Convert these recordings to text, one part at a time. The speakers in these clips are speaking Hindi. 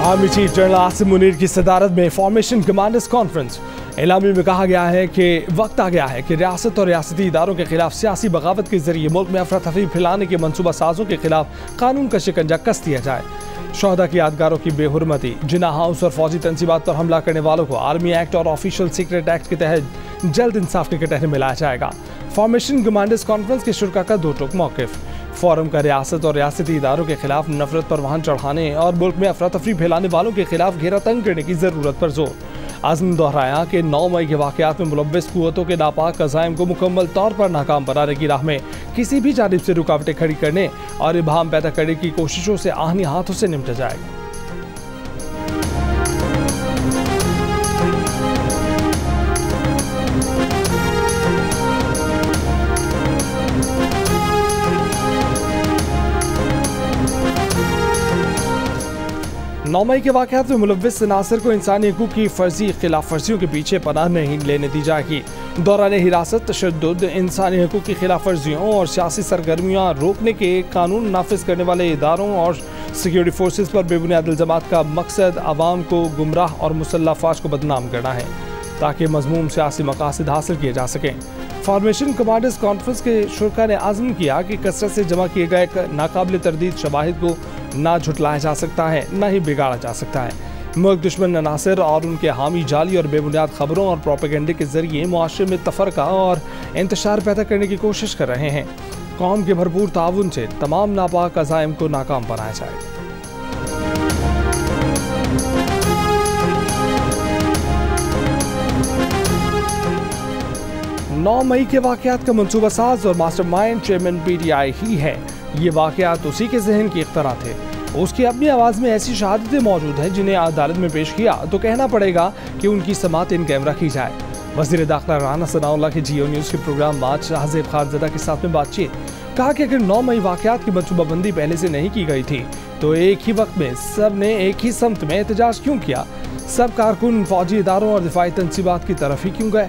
Army chief general Asim Munir की सदारत में फॉर्मेशन कमांडर्स कॉन्फ्रेंस। एलामी में कहा गया है कि वक्त आ गया है कि रियासत और रियासती इदारों के खिलाफ सियासी बगावत के जरिए मुल्क में अफरा तफरी फैलाने के मनसूबा साजों के खिलाफ कानून का शिकंजा कस दिया जाए। शोहदा की यादगारों की बेहुरमती, जिना हाउस और फौजी तंसीबात पर हमला करने वालों को आर्मी एक्ट और ऑफिशियल सीक्रेट एक्ट के तहत जल्द इंसाफ के कटहरे में लाया जाएगा। फॉर्मेशन कमांडर्स कॉन्फ्रेंस के शुरका का दो टूक मौक़िफ़। फोरम का रियासत और रियासती इदारों के खिलाफ नफरत पर वाहन चढ़ाने और मुल्क में अफरा तफरी फैलाने वालों के खिलाफ घेरा तंग करने की जरूरत पर जोर। आज़म दोहराया कि 9 मई के वाक़यात में मुलव्वस कुव्वतों के नापाक अज़ाइम को मुकम्मल तौर पर नाकाम बनाने की राह में किसी भी जानिब से रुकावटें खड़ी करने और इबाहम पैदा करने की कोशिशों से आहनी हाथों से निपटा जाएगा। 9 मई के वाक़यात में मुलव्वस नासिर को इंसानी हकूक़ की फर्जी खिलाफ वर्जियों के पीछे पनाह नहीं लेने दी जाएगी। दौरान हिरासत, तशद्दुद, इंसानी हकूक़ की खिलाफ वर्जियों और सियासी सरगर्मियाँ रोकने के कानून नाफिज करने वाले इदारों और सिक्योरिटी फोर्सेज पर बेबुनियाद इल्ज़ामात का मकसद आवाम को गुमराह और मुसल्लह अफवाज को बदनाम करना है ताकि मज़मूम सियासी मकासद हासिल किए जा सकें। फॉर्मेशन कमांडर्स कॉन्फ्रेंस के शुरका ने आज़म किया कि कसरत से जमा किए गए नाकाबिल तरदीद शवाहिद को ना झुटलाया जा सकता है, ना ही बिगाड़ा जा सकता है। मुल्क दुश्मन अनासर और उनके हामी जाली और बेबुनियाद खबरों और प्रोपेगेंडे के जरिए मुआशरे में तफरका और इंतशार पैदा करने की कोशिश कर रहे हैं। कौम के भरपूर ताउन से तमाम नापाक अज़ाइम को नाकाम बनाया जाएगा। 9 मई के वाक़यात का मनसूबा साज और मास्टरमाइंड चेयरमैन PTI ही है। ये वाक़यात उसी के जहन की इख्तरा थे। उसकी अपनी आवाज़ में ऐसी शहादतें मौजूद हैं जिन्हें अदालत में पेश किया तो कहना पड़ेगा कि उनकी समात इन कैमरा की जाए। वज़ीर दाखिला राना सनाउल्लाह के जियो न्यूज़ के प्रोग्राम मार्च शाहज़ेब खानज़दा के साथ में बातचीत। कहा कि अगर 9 मई वाक़यात की मनसूबाबंदी पहले से नहीं की गई थी तो एक ही वक्त में सब ने एक ही समत में एहतजाज क्यों किया? सब कारकुन फौजी इदारों और दिफाई तंसीबात की तरफ ही क्यों गए?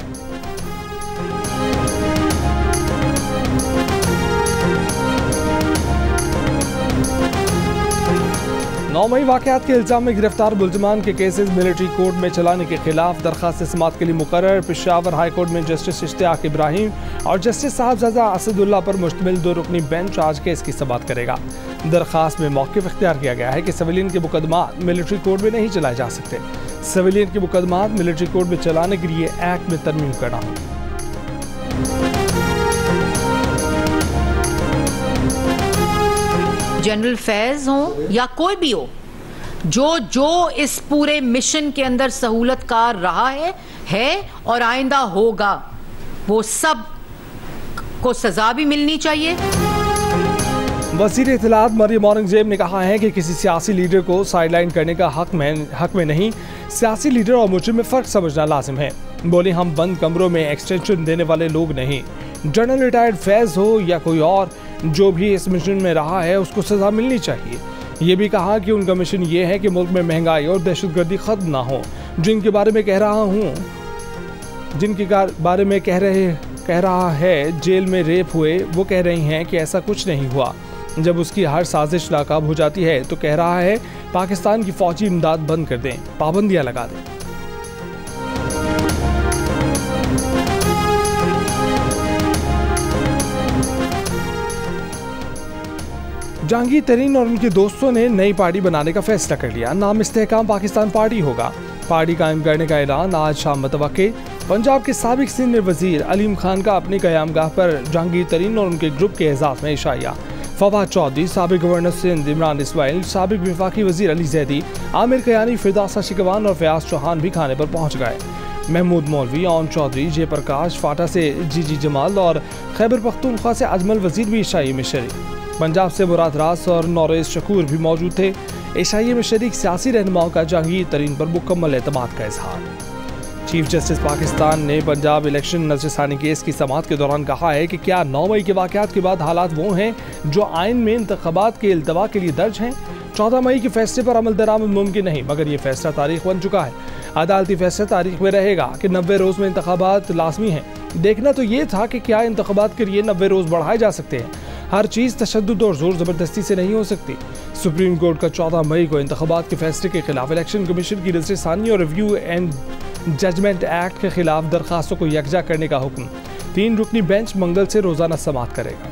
9 मई वाक़यात के इल्ज़ाम में गिरफ्तार मुलज़मान के केसेस मिलिट्री कोर्ट में चलाने के खिलाफ दरख्वास्त समाअत के लिए मुकर्रर पेशावर हाई कोर्ट में जस्टिस इश्तियाक इब्राहिम और जस्टिस साहबजादा असदुल्ला पर मुश्तमिल 2 रुकनी बेंच आज केस की समाअत करेगा। दरख्वास्त में मौक़िफ़ इख्तियार किया गया है कि सिविलियन के मुकदमात मिलिट्री कोर्ट में नहीं चलाए जा सकते। सिविलियन के मुकदमात मिलिट्री कोर्ट में चलाने के लिए एक्ट में तरमीम करना होगा। जनरल फैज हो या कोई भी हो, जो इस पूरे मिशन के अंदर सहूलतकार रहा है और आइंदा होगा, वो सब को सजा भी मिलनी चाहिए। वज़ीर इत्तलात मरियम औरंगज़ेब ने कहा है कि किसी सियासी लीडर को साइडलाइन करने का हक में नहीं, सियासी लीडर और मुजरिम में फ़र्क समझना लाजिम है। बोले हम बंद कमरों में एक्सटेंशन देने वाले लोग नहीं। जनरल रिटायर्ड फैज हो या कोई और, जो भी इस मिशन में रहा है उसको सज़ा मिलनी चाहिए। ये भी कहा कि उनका मिशन ये है कि मुल्क में महंगाई और दहशतगर्दी ख़त्म ना हो। जिनके बारे में कह रहा है जेल में रेप हुए, वो कह रही हैं कि ऐसा कुछ नहीं हुआ। जब उसकी हर साजिश नाकाम हो जाती है तो कह रहा है पाकिस्तान की फौजी इमदाद बंद कर दें, पाबंदियाँ लगा दें। जहांगीर तरीन और उनके दोस्तों ने नई पार्टी बनाने का फैसला कर लिया। नाम इस्तेहकाम पाकिस्तान पार्टी होगा। पार्टी कायम करने का ऐलान आज शाम मुतवक्के। पंजाब के साबिक सीनियर वजीर अलीम खान का अपनी क़यामगाह पर जहांगीर तरीन और उनके ग्रुप के एजाज़ में इशाया। फवाद चौधरी, साबिक गवर्नर सिंध इमरान इस्माइल, साबिक वफाकी वजीर अली जैदी, आमिर कयानी, फिरदौसा शिकवान और फयाज चौहान भी खाने पर पहुँच गए। महमूद मौलवी, ओम चौधरी, जयप्रकाश, फाटा से जीजी जमाल और खैबर पख्तूनख्वा से अजमल वजीर भी इशाई में शरीक। पंजाब से मुराद रास और नौरेज शकूर भी मौजूद थे। इशाई में शरीक सियासी रहनुमाओं का जहांगीर तरीन पर मुकम्मल एतमाद का इजहार। चीफ जस्टिस पाकिस्तान ने पंजाब इलेक्शन नजरसानी केस की समाअत के दौरान कहा है कि क्या 9 मई के वाक़यात के बाद हालात वो हैं जो आइन में इंतखाबात के इल्तवा के लिए दर्ज हैं। 14 मई के फैसले पर अमल दरामद मुमकिन नहीं, मगर ये फैसला तारीख बन चुका है। अदालती फैसला तारीख में रहेगा कि 90 रोज़ में इंतखाबात लाजमी हैं। देखना तो ये था कि क्या इंतखाबात के लिए 90 रोज़ बढ़ाए जा सकते हैं। हर चीज़ तशद्दुद और जोर ज़बरदस्ती से नहीं हो सकती। सुप्रीम कोर्ट का 14 मई को इंतखाबात के फैसले के खिलाफ इलेक्शन कमीशन की नज़रसानी और रिव्यू एंड जजमेंट एक्ट के खिलाफ दरखास्तों को यकजा करने का हुक्म। 3 रुकनी बेंच मंगल से रोजाना समाअत करेगा।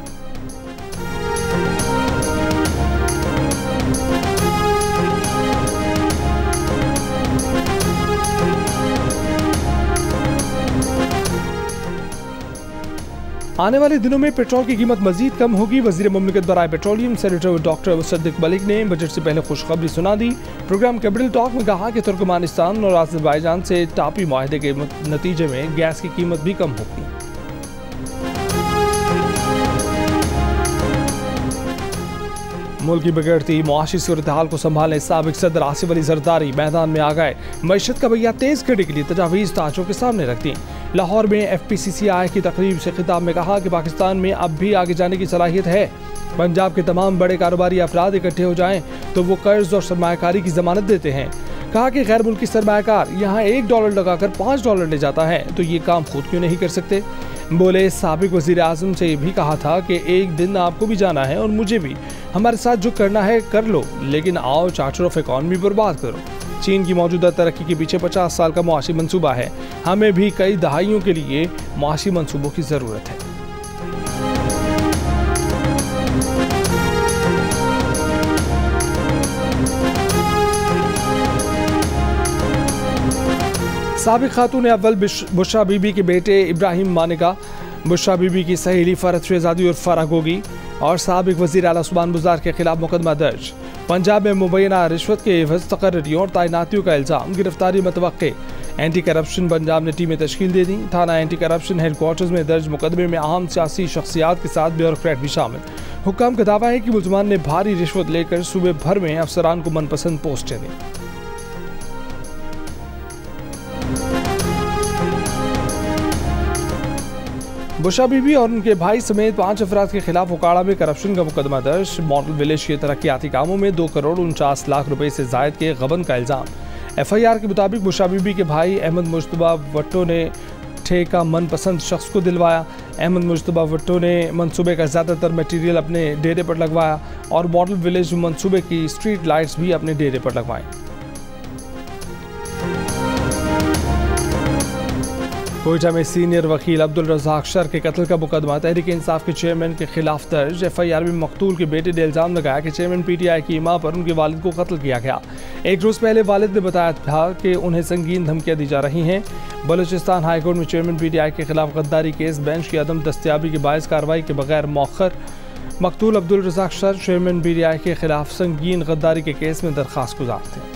आने वाले दिनों में पेट्रोल की कीमत मजीद कम होगी। वजीर मुमलिकत बराए petroleum senator doctor Musadiq Malik ने बजट से पहले खुशखबरी सुना दी। प्रोग्राम कैपिटल टॉक में कहा कि तुर्कमानिस्तान और अज़रबैजान से टापी मुआहदे के नतीजे में गैस की कीमत भी कम होगी। मुल्क की बिगड़ती मुआशी सूरत हाल को संभालने साबिक सदर आसिफ अली जरदारी मैदान में आ गए। मईशत का पहिया तेज करने के लिए तजावीज़ ताजों के सामने रख दी। लाहौर में FPCCI की तकरीब से खिताब में कहा कि पाकिस्तान में अब भी आगे जाने की सलाहियत है। पंजाब के तमाम बड़े कारोबारी अफराद इकट्ठे हो जाएं तो वो कर्ज और सरमायाकारी की जमानत देते हैं। कहा कि गैर मुल्की सरमायाकार यहाँ $1 लगाकर $5 ले जाता है तो ये काम खुद क्यों नहीं कर सकते। बोले साबिक वजीर आजम से भी कहा था कि एक दिन आपको भी जाना है और मुझे भी। हमारे साथ जो करना है कर लो, लेकिन आओ चार्टर ऑफ इकॉनमी बर्बाद करो। चीन की मौजूदा तरक्की के पीछे 50 साल का मुआशी मंसूबा है। हमें भी कई दहाइयों के लिए मुआशी मंसूबों की ज़रूरत है। साबिक खातून अव्वल बुशरा बीबी के बेटे इब्राहिम मानिका, बुशरा बीबी की सहेली फरहत शहजादी और फराग होगी और साबिक वज़ीर आला उस्मान बुज़दार के खिलाफ मुकदमा दर्ज। पंजाब में मुबैना रिश्वत के एवज़ तकर्रियों और तैनातियों का इल्ज़ाम, गिरफ्तारी मतवक्के। एंटी करप्शन पंजाब ने टीमें तश्कील दे दी। थाना एंटी करप्शन हेडक्वार्टर्स में दर्ज मुकदमे में अहम सियासी शख्सियात के साथ ब्यूरोक्रेट भी शामिल। हुक्काम का दावा है कि मुलजमान ने भारी रिश्वत लेकर सूबे भर में अफसरान को मनपसंद पोस्टें दी। बुशरा बीबी और उनके भाई समेत 5 अफराद के खिलाफ उकाड़ा में करप्शन का मुकदमा दर्ज। मॉडल विलेज के तरक्याती कामों में 2 करोड़ 49 लाख रुपए से जायद के गबन का इल्जाम। FIR के मुताबिक बुशरा बीबी के भाई अहमद मुश्तबा भट्टो ने ठेका मनपसंद शख्स को दिलवाया। अहमद मुश्तबा भट्टो ने मंसूबे का ज़्यादातर मटीरियल अपने डेरे पर लगवाया और मॉडल विलेज मंसूबे की स्ट्रीट लाइट्स भी अपने डेरे पर लगवाई। कोयटा में सीनियर वकील अब्दुल रज़ाक शर के कत्ल का मुकदमा तहरीक इंसाफ के चेयरमैन के खिलाफ दर्ज। FIR में मकतूल के बेटे ने इल्ज़ाम लगाया कि चेयरमैन PTI की मां पर उनके वालिद को कत्ल किया गया। एक रोज़ पहले वालिद ने बताया था कि उन्हें संगीन धमकियां दी जा रही हैं। बलूचिस्तान हाईकोर्ट में चेयरमैन PTI के खिलाफ गद्दारी केस, बेंच की अदम दस्तियाबी के बायस कार्रवाई के बगैर मौखर। मकतूल अब्दुल रज़ाक शर चेयरमैन PTI के खिलाफ संगीन गद्दारी के केस में दरख्वास्त गुजार थे।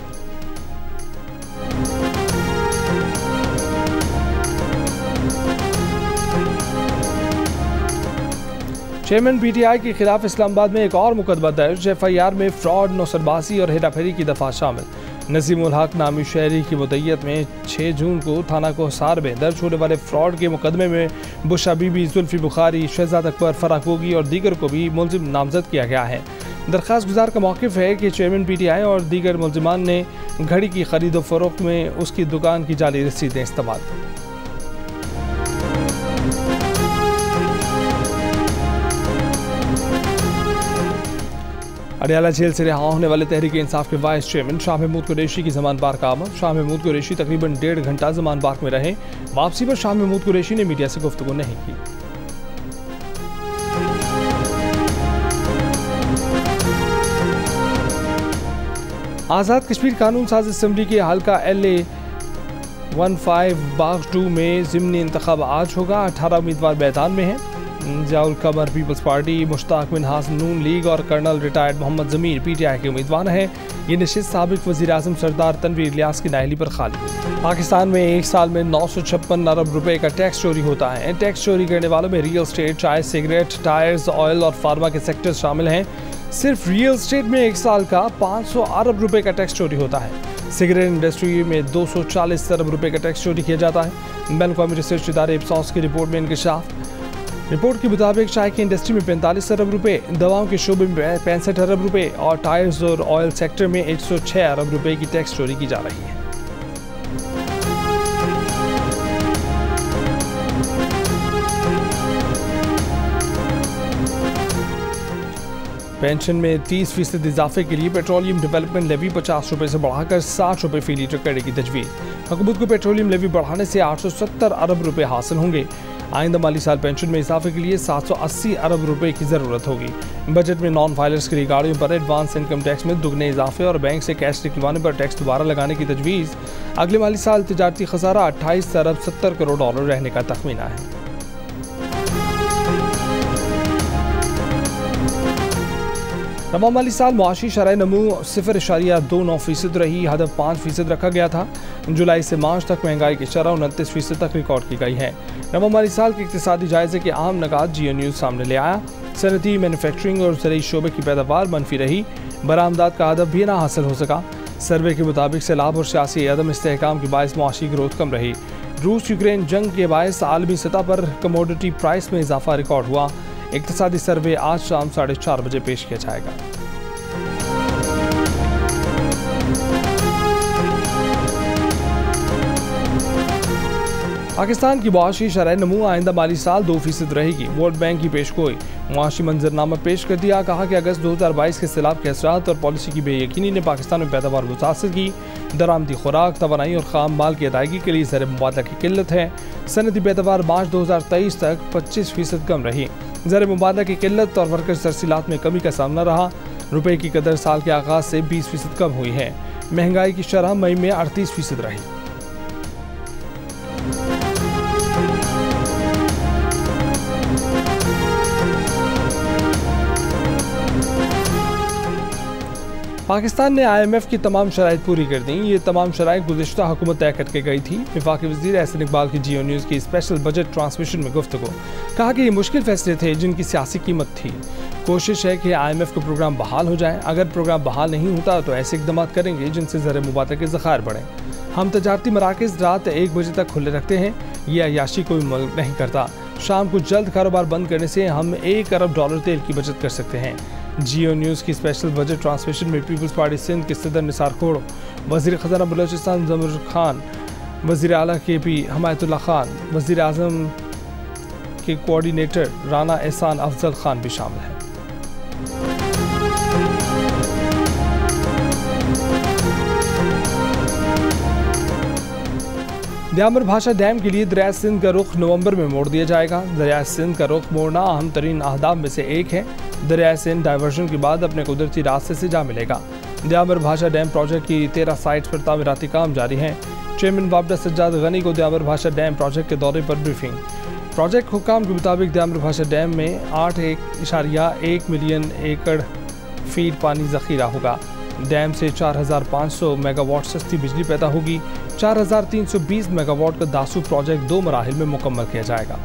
चेयरमैन PTI के खिलाफ इस्लामाबाद में एक और मुकदमा दर्ज। FIR में फ्रॉड, नौसरबाजी और हेराफेरी की दफा शामिल। नजीम उल हक नामी शहरी की मुद्दत में 6 जून को थाना कोहसार में दर्ज होने वाले फ्रॉड के मुकदमे में बुशरा बीबी, जुल्फी बुखारी, शहजाद अकबर, फराग गोगी और दीगर को भी मुलजिम नामजद किया गया है। दरख्वास्त गुजार का मौक़िफ़ है कि चेयरमैन PTI और दीगर मुलजिमान ने घड़ी की खरीदो फरोख्त में उसकी दुकान की जाली रसीदें इस्तेमाल की। अडयाला जेल से रिहा होने वाले तहरीक इंसाफ के वाइस चेयरमैन शाह महमूद कुरैशी की जमान बार का आमद। शाह महमूद कुरैशी तकरीबन 1.5 घंटा जमान बार में रहे। वापसी पर शाह महमूद कुरैशी ने मीडिया से गुफ्तगू नहीं की। आज़ाद कश्मीर कानून साज असम्बली के हल्का LA 15 बाग 2 में ज़िमनी इंतखाब आज होगा। 18 उम्मीदवार मैदान में हैं। जाउल कमर पीपल्स पार्टी, मुश्ताक मिनहास नून लीग और कर्नल रिटायर्ड मोहम्मद ज़मीर PTI के उम्मीदवार हैं। ये नशिस्त साबिक वज़ीर आज़म सरदार तनवीर इलियास की नाअहली पर खाली हुई। पाकिस्तान में एक साल में 956 अरब रुपए का टैक्स चोरी होता है। टैक्स चोरी करने वालों में रियल स्टेट, चाय, सिगरेट, टायर्स, ऑयल और फार्मा के सेक्टर शामिल हैं। सिर्फ रियल स्टेट में एक साल का 500 अरब रुपए का टैक्स चोरी होता है। सिगरेट इंडस्ट्री में 240 अरब रुपए का टैक्स चोरी किया जाता है। बैन-अवी रिसर्च इदारे इप्सॉस की रिपोर्ट में इंकशाफ। रिपोर्ट के मुताबिक चाय की इंडस्ट्री में 45 अरब रुपए, दवाओं के शोबे में 65 अरब रुपए और टायर्स और ऑयल सेक्टर में 106 अरब रुपए की टैक्स चोरी की जा रही है। पेंशन में 30% इजाफे के लिए पेट्रोलियम डेवलपमेंट लेवी 50 रुपये से बढ़ाकर 60 रुपये फी लीटर करने की तजवीज़। हुकूमत को पेट्रोलियम लेवी बढ़ाने से 870 अरब रुपये हासिल होंगे। आइंदा माली साल पेंशन में इजाफे के लिए 780 अरब रुपये की ज़रूरत होगी। बजट में नॉन फाइलर्स की गाड़ियों पर एडवांस इनकम टैक्स में दुगने इजाफे और बैंक से कैश निकलवाने पर टैक्स दोबारा लगाने की तजवीज़। अगले माली साल तिजारती खसारा 28 अरब 70 करोड़ डॉलर रहने का तखमीना है। नवा माली साल मुआशी शरह नमू 0.29% रही, हदफ 5% रखा गया था। जुलाई से मार्च तक महंगाई की शरह 29% तक रिकॉर्ड की गई है। नवा माली साल के इक़्तिसादी जायजे के अहम नकात जियो न्यूज़ सामने ले आया। सनती, मैन्युफैक्चरिंग और ज़रूरी शोबे की पैदावार मनफी रही, बरामदात का हदफ भी ना हासिल हो सका। सर्वे के मुताबिक सैलाब और सियासी अदम इस्तेहकाम के बायस मुआशी ग्रोथ कम रही। रूस यूक्रेन जंग के बायस आलमी सतह पर कमोडिटी प्राइस में इजाफा रिकॉर्ड हुआ। इक़्तिसादी सर्वे आज शाम 4:30 बजे पेश किया जाएगा। पाकिस्तान की मुआशी शरह नमू आइंदा माली साल 2% रहेगी। वर्ल्ड बैंक की पेशगोई। मुआशी मंजरनामा पेश कर दिया, कहा कि अगस्त 2022 के सैलाब के असरात और पॉलिसी की बेयकीनी ने पाकिस्तान में पैदावार मुतासर की। दरामदी खुराक, तवानाई और खाम माल की अदायगी के लिए ज़र मुबादला की किल्लत है। सनदी पैदावार मार्च 2023 तक 25% कम रही। ज़र मुबादला की किल्लत और वर्कर्स तरसीलात में कमी का सामना रहा। रुपये की कदर साल के आगाज़ से 20% कम हुई है। महंगाई की शरह मई में 38% रही। पाकिस्तान ने IMF की तमाम शराइत पूरी कर दी। ये तमाम शराइत गुज़िश्ता हुकूमत तय करके गई थी। वफाकी वज़ीर एहसन इकबाल की जियो न्यूज़ की स्पेशल बजट ट्रांसमिशन में गुफ्तगू, कहा कि ये मुश्किल फैसले थे जिनकी सियासी कीमत थी। कोशिश है कि IMF का प्रोग्राम बहाल हो जाए। अगर प्रोग्राम बहाल नहीं होता तो ऐसे इक़दाम करेंगे जिनसे ज़र मुबादला के ज़खायर बढ़ें। हम तजारती मराकज़ रात 1 बजे तक खुले रखते हैं। ये अयाशी कोई मुल्क नहीं करता। शाम को जल्द कारोबार बंद करने से हम $1 अरब तेल की बचत कर सकते हैं। जियो न्यूज़ की स्पेशल बजट ट्रांसमिशन में पीपल्स पार्टी सिंध के सदर निसार खोड़ो, वज़ीर ख़ज़ाना बलोचिस्तान ज़मर खान, वज़ीर आला KP हमायतुल्लाह खान, वज़ीर आज़म के कोऑर्डिनेटर राना एहसान अफजल खान भी शामिल हैं। दियामर भाषा डैम के लिए दरिया सिंध का रुख नवंबर में मोड़ दिया जाएगा। दरिया सिंध का रुख मोड़ना अहम तरीन अहदाफ में से एक है। दरिया सिंध डाइवर्जन के बाद अपने कुदरती रास्ते से जा मिलेगा। दियामर भाषा डैम प्रोजेक्ट की 13 साइट्स पर तामीराती काम जारी हैं। चेयरमैन वाबडा सज्जाद गनी को दियामर भाषा डैम प्रोजेक्ट के दौरे पर ब्रीफिंग। प्रोजेक्ट हुक्काम के मुताबिक दियामर भाषा डैम में 8.1 मिलियन एकड़ फीट पानी ज़ख़ीरा होगा। डैम से 4,500 मेगावाट सस्ती बिजली पैदा होगी। 4,320 मेगावाट का दासू प्रोजेक्ट 2 मराहिल में मुकम्मल किया जाएगा।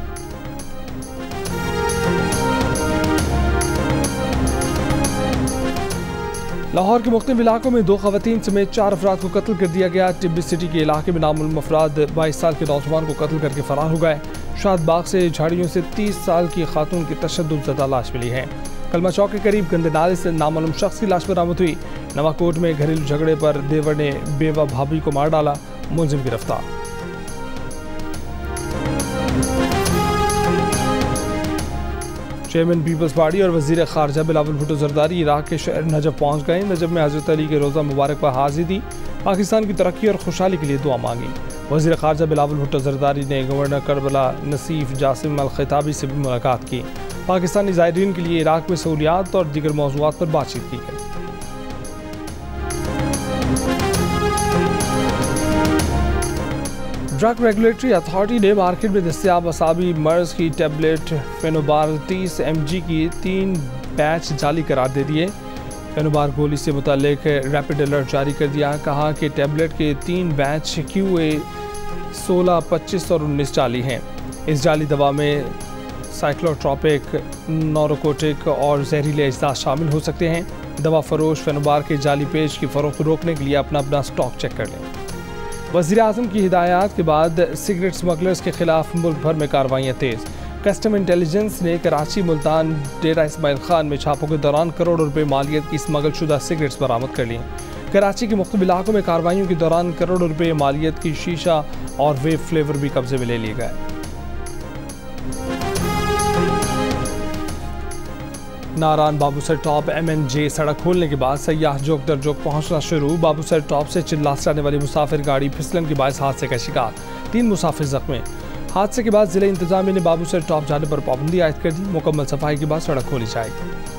लाहौर के मुख्तलिफ इलाकों में 2 ख़वातीन समेत 4 अफराद को कत्ल कर दिया गया। टिब्बी सिटी के इलाके में नामालूम अफराद 22 साल के नौजवान को कत्ल करके फरार हो गए। शाद बाग से झाड़ियों से 30 साल की खातून की तशद्दुद लाश मिली है। कलमा चौक के करीब गंदे नाले से नामालूम शख्स की लाश बरामद हुई। नवाकोट में घरेलू झगड़े पर देवर ने बेवा भाभी को मार डाला, मुलजिम गिरफ्तार। चेयरमैन पीपल्स पार्टी और वज़ीर ख़ारजा बिलावल भुट्टो ज़रदारी इराक़ के शहर नजफ़ पहुँच गए। नजफ़ में हज़रत अली के रोज़ा मुबारक पर हाज़िरी दी। पाकिस्तान की तरक्की और खुशहाली के लिए दुआ मांगी। वज़ीर ख़ारजा बिलावल भुट्टो ज़रदारी ने गवर्नर करबला नसीफ जासिम अल ख़िताबी से भी मुलाकात की। पाकिस्तानी ज़ायरीन के लिए इराक़ में सहूलियात और दीगर मौज़ूआत पर बातचीत की गई। ड्रग रेगुलेटरी अथॉरिटी ने मार्केट में दस्तयाब वसाबी मर्ज की टेबलेट फेनोबार 30 mg की 3 बैच जाली करार दे दिए। फेनोबार गोली से मुताल्लिक रैपिड अलर्ट जारी कर दिया। कहा कि टेबलेट के 3 बैच QA 16, 25 और 19 जाली हैं। इस जाली दवा में साइक्लोट्रोपिक, नोरोकोटिक और जहरीले अज्जा शामिल हो सकते हैं। दवा फरोश फेनोबार के जाली पेश की फरोख्त रोकने के लिए अपना स्टॉक चेक कर लें। वज़ीर आज़म की हिदायत के बाद सिगरेट स्मगलर्स के खिलाफ मुल्क भर में कार्रवाइयाँ तेज़। कस्टम इंटेलिजेंस ने कराची, मुल्तान, डेरा इस्माइल खान में छापों के दौरान करोड़ों रुपए मालियत की स्मगल शुदा सिगरेट्स बरामद कर ली। कराची के मुख्तलिफ इलाकों में कार्रवाइयों के दौरान करोड़ों रुपए मालियत की शीशा और वेब फ्लेवर भी कब्जे में ले लिए गए। नारायण बाबूसर टॉप MNJ सड़क खोलने के बाद सयाह जोक दर जोक पहुंचना शुरू। बाबूसर टॉप से चिल्लास जाने वाली मुसाफिर गाड़ी फिसलन के बायस हादसे का शिकार, 3 मुसाफिर जख्मी। हादसे के बाद जिले इंतजामिया ने बाबूसर टॉप जाने पर पाबंदी आयद कर दी। मुकम्मल सफाई के बाद सड़क खोली जाएगी।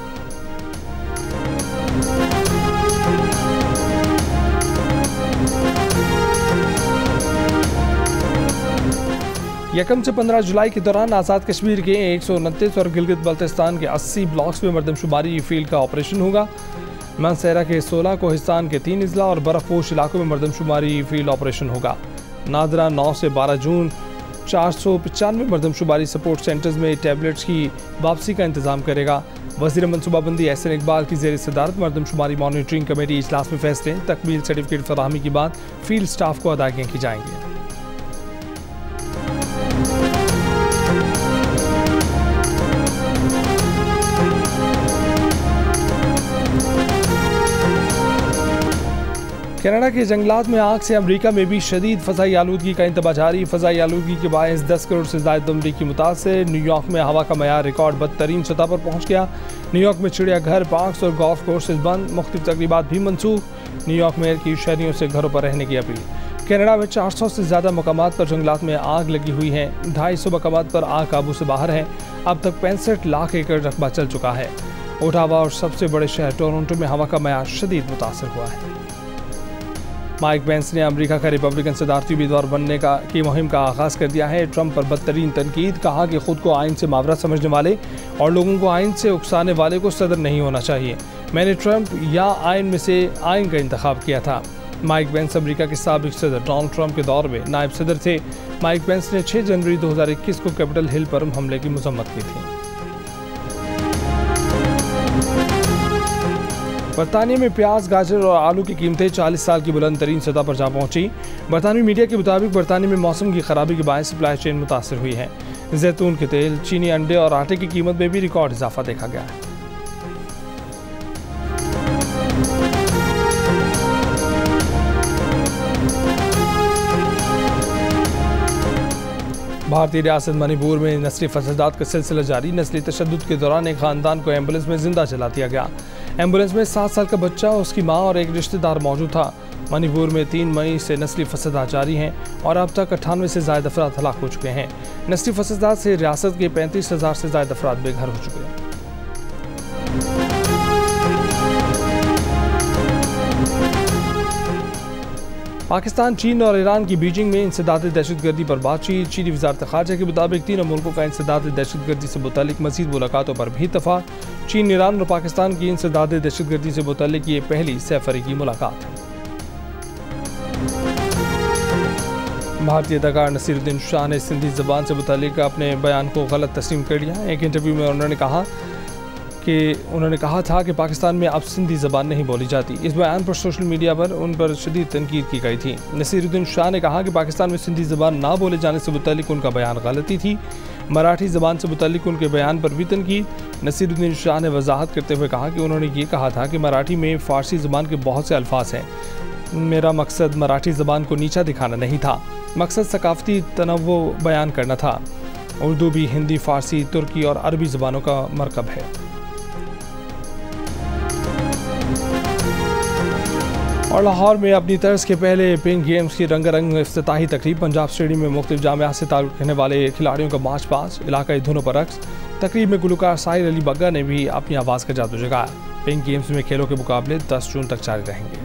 यकम से 15 जुलाई के दौरान आज़ाद कश्मीर के 129 और गिलगित बल्तिस्तान के 80 ब्लॉक्स में मरदमशुमारी फील्ड का ऑपरेशन होगा। मानसेरा के 16, कोहिस्तान के 3 अजला और बर्फपोश इलाकों में मरदमशुमारी फील्ड ऑपरेशन होगा। नादरा 9 से 12 जून 495 मरदमशुमारी सपोर्ट सेंटर्स में टैबलेट्स की वापसी का इंतजाम करेगा। वज़ीर मनसूबाबंदी एहसन इकबाल की ज़ेर सदारत मरदमशुमारी मॉनिटरिंग कमेटी इजलास में फैसले, तकमील सर्टिफिकेट फराहमी के बाद फील्ड स्टाफ को अदायगियाँ की जाएंगी। कनाडा के जंगलात में आग से अमेरिका में भी शदीद फ़ज़ाई आलूदगी का इंतबा जारी। फ़ज़ाई आलूदगी के बायस 10 करोड़ से ज़ायद अमरीकी मुतासर। न्यूयॉर्क में हवा का मयार रिकॉर्ड बदतरीन सतह पर पहुँच गया। न्यूयॉर्क में चिड़ियाघर, पार्क्स और गोल्फ कोर्सेज बंद, मुख्तलिफ तकरीबात भी मनसूख। न्यूयॉर्क मेयर की शहरियों से घरों पर रहने की अपील। कनाडा में 400 से ज़्यादा मकामात पर जंगलात में आग लगी हुई है। 250 मकामात पर आग काबू से बाहर है। अब तक 65 लाख एकड़ रकबा चल चुका है। ओटावा और सबसे बड़े शहर टोरंटो में हवा का मयार शदीद मुतासर हुआ है। माइक पेंस ने अमेरिका का रिपब्लिकन सदारती उम्मीदवार बनने की मुहिम का आगाज़ कर दिया है। ट्रंप पर बदतरीन तनकीद, कहा कि खुद को आइन से मावरा समझने वाले और लोगों को आइन से उकसाने वाले को सदर नहीं होना चाहिए। मैंने ट्रंप या आइन में से आइन का इंतखाब किया था। माइक पेंस अमेरिका के साबिक सदर डोनाल्ड ट्रंप के दौर में नायब सदर थे। माइक पेंस ने 6 जनवरी 2021 को कैपिटल हिल पर हमले की मजम्मत की थी। बरतानिया में प्याज, गाजर और आलू की कीमतें 40 साल की बुलंद तरीन सतह पर जा पहुंची। बरतानवी मीडिया के मुताबिक बरतानिया में मौसम की खराबी के बायस सप्लाई चेन मुतासर हुई है। जैतून के तेल, चीनी, अंडे और आटे की कीमत में भी रिकॉर्ड इजाफा देखा गया है। भारतीय रियासत मणिपुर में नस्ली फसादात का सिलसिला जारी। नस्ली तशद्दुद के दौरान एक खानदान को एम्बुलेंस में जिंदा जला दिया गया। एम्बुलेंस में 7 साल का बच्चा, उसकी मां और एक रिश्तेदार मौजूद था। मणिपुर में 3 मई से नस्ली फसादात जारी हैं और अब तक 98 से ज़ायद अफराद हलाक हो चुके हैं। नस्ली फसादात से रियासत के 35,000 से ज़ायद अफराद बेघर हो चुके हैं। पाकिस्तान, चीन और ईरान की बीजिंग में इंसदाद दहशतगर्दी पर बातचीत। चीनी वज़ारत ख़ारजा के मुताबिक तीनों मुल्कों का इंसदाद दहशतगर्दी से मुतालिक मज़ीद मुलाकातों पर भी इत्तफ़ाक़। चीन, ईरान और पाकिस्तान की इंसदाद दहशतगर्दी से मुतालिक ये पहली सैफरीकी मुलाकात है। भारतीय अदाकार नसीरुद्दीन शाह ने सिंधी ज़बान से मुतालिक अपने बयान को गलत तस्लीम कर लिया। एक इंटरव्यू में उन्होंने कहा था कि पाकिस्तान में अब सिंधी ज़बान नहीं बोली जाती। इस बयान पर सोशल मीडिया पर उन पर शदीद तनकीद की गई थी। नसीरुद्दीन शाह ने कहा कि पाकिस्तान में सिंधी ज़बान ना बोले जाने से मुतालिक उनका बयान गलती थी। मराठी ज़बान से मुतालिक उनके बयान पर भी तनकीद। नसीरुद्दीन शाह ने वजाहत करते हुए कहा कि उन्होंने ये कहा था कि मराठी में फ़ारसी ज़बान के बहुत से अल्फाज हैं। मेरा मकसद मराठी ज़बान को नीचा दिखाना नहीं था, मकसद सकाफ़ती तनव्वु बयान करना था। उर्दू भी हिंदी, फ़ारसी, तुर्की और अरबी ज़बानों का मरकब है। और लाहौर में अपनी तर्ज के पहले पिंक गेम्स की रंगारंग इफ्तिताही तकरीब। पंजाब स्टेडियम में मुख्तलिफ जामियात से ताल्लुक़ रखने वाले खिलाड़ियों का मार्च पास्ट, इलाकाई धुनों पर रक्स। तकरीब में गुलकार साहिर अली बग्गा ने भी अपनी आवाज़ का जादू जगाया। पिंक गेम्स में खेलों के मुकाबले 10 जून तक जारी रहेंगे।